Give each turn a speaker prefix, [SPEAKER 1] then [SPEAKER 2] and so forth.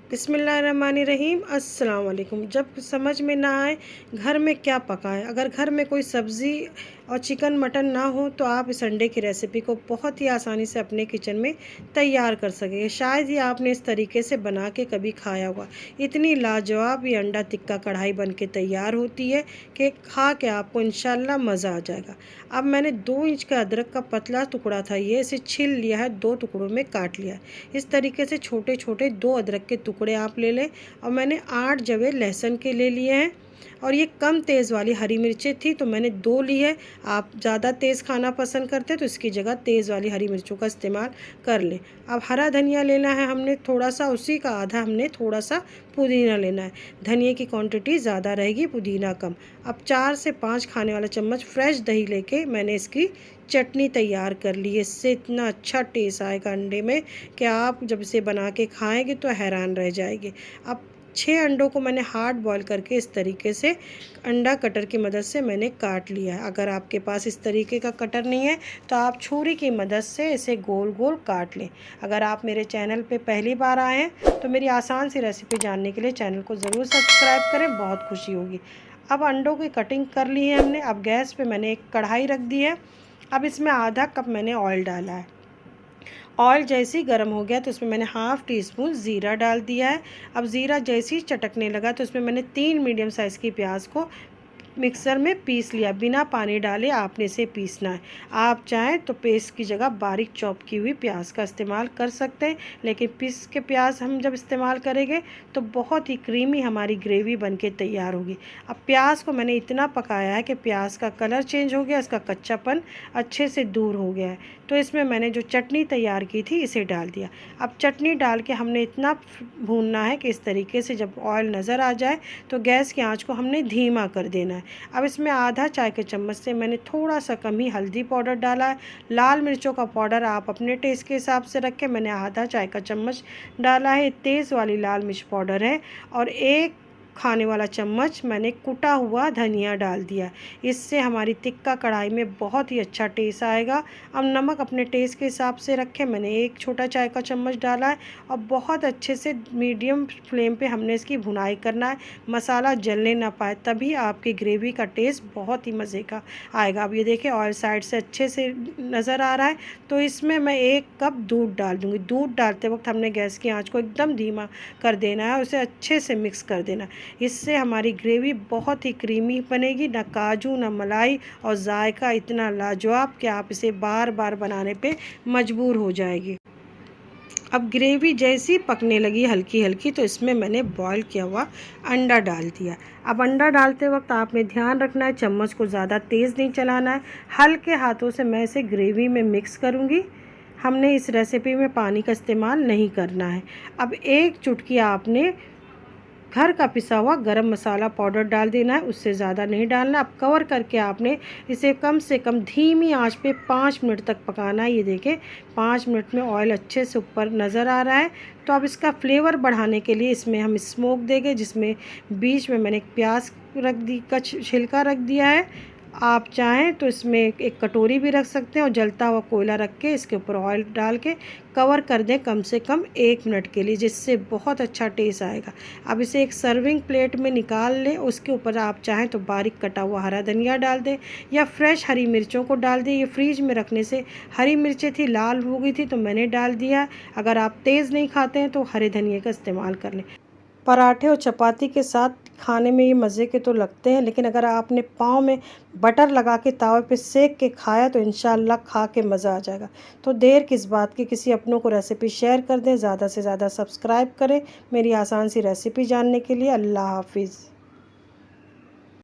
[SPEAKER 1] बिस्मिल्लाहिर्रहमानिर्रहीम। अस्सलाम वालेकुम। जब समझ में ना आए घर में क्या पकाएं, अगर घर में कोई सब्ज़ी और चिकन मटन ना हो तो आप इस अंडे की रेसिपी को बहुत ही आसानी से अपने किचन में तैयार कर सकेंगे। शायद ही आपने इस तरीके से बना के कभी खाया होगा। इतनी लाजवाब ये अंडा टिक्का कढ़ाई बन के तैयार होती है कि खा के आपको इंशाल्लाह मज़ा आ जाएगा। अब मैंने 2 इंच का अदरक का पतला टुकड़ा था, ये इसे छील लिया है, 2 टुकड़ों में काट लिया है। इस तरीके से छोटे छोटे 2 अदरक के टुकड़े आप ले लें और मैंने 8 जवे लहसुन के ले लिए हैं और ये कम तेज़ वाली हरी मिर्चें थी तो मैंने 2 ली है। आप ज़्यादा तेज़ खाना पसंद करते हैं तो इसकी जगह तेज़ वाली हरी मिर्चों का इस्तेमाल कर लें। अब हरा धनिया लेना है हमने थोड़ा सा, उसी का आधा हमने थोड़ा सा पुदीना लेना है। धनिए की क्वांटिटी ज़्यादा रहेगी, पुदीना कम। अब 4 से 5 खाने वाला चम्मच फ्रेश दही लेके मैंने इसकी चटनी तैयार कर ली है। इससे इतना अच्छा टेस्ट आएगा अंडे में कि आप जब इसे बना के खाएंगे तो हैरान रह जाएंगे। अब 6 अंडों को मैंने हार्ड बॉईल करके इस तरीके से अंडा कटर की मदद से मैंने काट लिया है। अगर आपके पास इस तरीके का कटर नहीं है तो आप छुरी की मदद से इसे गोल गोल काट लें। अगर आप मेरे चैनल पे पहली बार आए हैं तो मेरी आसान सी रेसिपी जानने के लिए चैनल को ज़रूर सब्सक्राइब करें, बहुत खुशी होगी। अब अंडों की कटिंग कर ली है हमने। अब गैस पे मैंने एक कढ़ाई रख दी है। अब इसमें आधा कप मैंने ऑयल डाला है। ऑयल जैसे ही गर्म हो गया तो इसमें मैंने हाफ़ टी स्पून ज़ीरा डाल दिया है। अब ज़ीरा जैसे ही चटकने लगा तो इसमें मैंने 3 मीडियम साइज़ की प्याज को मिक्सर में पीस लिया। बिना पानी डाले आपने इसे पीसना है। आप चाहें तो पेस्ट की जगह बारीक चॉप की हुई प्याज का इस्तेमाल कर सकते हैं, लेकिन पीस के प्याज हम जब इस्तेमाल करेंगे तो बहुत ही क्रीमी हमारी ग्रेवी बनके तैयार होगी। अब प्याज को मैंने इतना पकाया है कि प्याज का कलर चेंज हो गया, इसका कच्चापन अच्छे से दूर हो गया है। तो इसमें मैंने जो चटनी तैयार की थी इसे डाल दिया। अब चटनी डाल के हमने इतना भूनना है कि इस तरीके से जब ऑयल नज़र आ जाए तो गैस की आंच को हमने धीमा कर देना है। अब इसमें आधा चाय के चम्मच से मैंने थोड़ा सा कम ही हल्दी पाउडर डाला है। लाल मिर्चों का पाउडर आप अपने टेस्ट के हिसाब से रखें। मैंने आधा चाय का चम्मच डाला है, तेज़ वाली लाल मिर्च पाउडर है। और 1 खाने वाला चम्मच मैंने कुटा हुआ धनिया डाल दिया। इससे हमारी टिक्का कढ़ाई में बहुत ही अच्छा टेस्ट आएगा। अब नमक अपने टेस्ट के हिसाब से रखें। मैंने 1 छोटा चाय का चम्मच डाला है और बहुत अच्छे से मीडियम फ्लेम पे हमने इसकी भुनाई करना है। मसाला जलने ना पाए, तभी आपकी ग्रेवी का टेस्ट बहुत ही मज़े का आएगा। अब ये देखें ऑयल साइड से अच्छे से नज़र आ रहा है तो इसमें मैं 1 कप दूध डाल दूँगी। दूध डालते वक्त हमने गैस की आँच को एकदम धीमा कर देना है, उसे अच्छे से मिक्स कर देना। इससे हमारी ग्रेवी बहुत ही क्रीमी बनेगी, ना काजू ना मलाई, और जायका इतना लाजवाब कि आप इसे बार बार बनाने पे मजबूर हो जाएगी। अब ग्रेवी जैसी पकने लगी हल्की हल्की तो इसमें मैंने बॉईल किया हुआ अंडा डाल दिया। अब अंडा डालते वक्त आपने ध्यान रखना है चम्मच को ज़्यादा तेज़ नहीं चलाना है। हल्के हाथों से मैं इसे ग्रेवी में मिक्स करूँगी। हमने इस रेसिपी में पानी का इस्तेमाल नहीं करना है। अब 1 चुटकी आपने घर का पिसा हुआ गरम मसाला पाउडर डाल देना है, उससे ज़्यादा नहीं डालना। अब कवर करके आपने इसे कम से कम धीमी आंच पे 5 मिनट तक पकाना है। ये देखें 5 मिनट में ऑयल अच्छे से ऊपर नज़र आ रहा है। तो अब इसका फ्लेवर बढ़ाने के लिए इसमें हम स्मोक देंगे, जिसमें बीच में मैंने एक प्याज रख दी का छिलका रख दिया है। आप चाहें तो इसमें एक कटोरी भी रख सकते हैं और जलता हुआ कोयला रख के इसके ऊपर ऑयल डाल के कवर कर दें कम से कम 1 मिनट के लिए, जिससे बहुत अच्छा टेस्ट आएगा। अब इसे एक सर्विंग प्लेट में निकाल लें। उसके ऊपर आप चाहें तो बारीक कटा हुआ हरा धनिया डाल दें या फ्रेश हरी मिर्चों को डाल दें। ये फ्रीज में रखने से हरी मिर्चें थी लाल हो गई थी तो मैंने डाल दिया। अगर आप तेज़ नहीं खाते हैं तो हरे धनिए का इस्तेमाल कर लें। पराठे और चपाती के साथ खाने में ये मज़े के तो लगते हैं, लेकिन अगर आपने पाव में बटर लगा के तवे पे सेक के खाया तो इंशाल्लाह खा के मज़ा आ जाएगा। तो देर किस बात की, किसी अपनों को रेसिपी शेयर कर दें, ज़्यादा से ज़्यादा सब्सक्राइब करें मेरी आसान सी रेसिपी जानने के लिए। अल्लाह हाफिज़।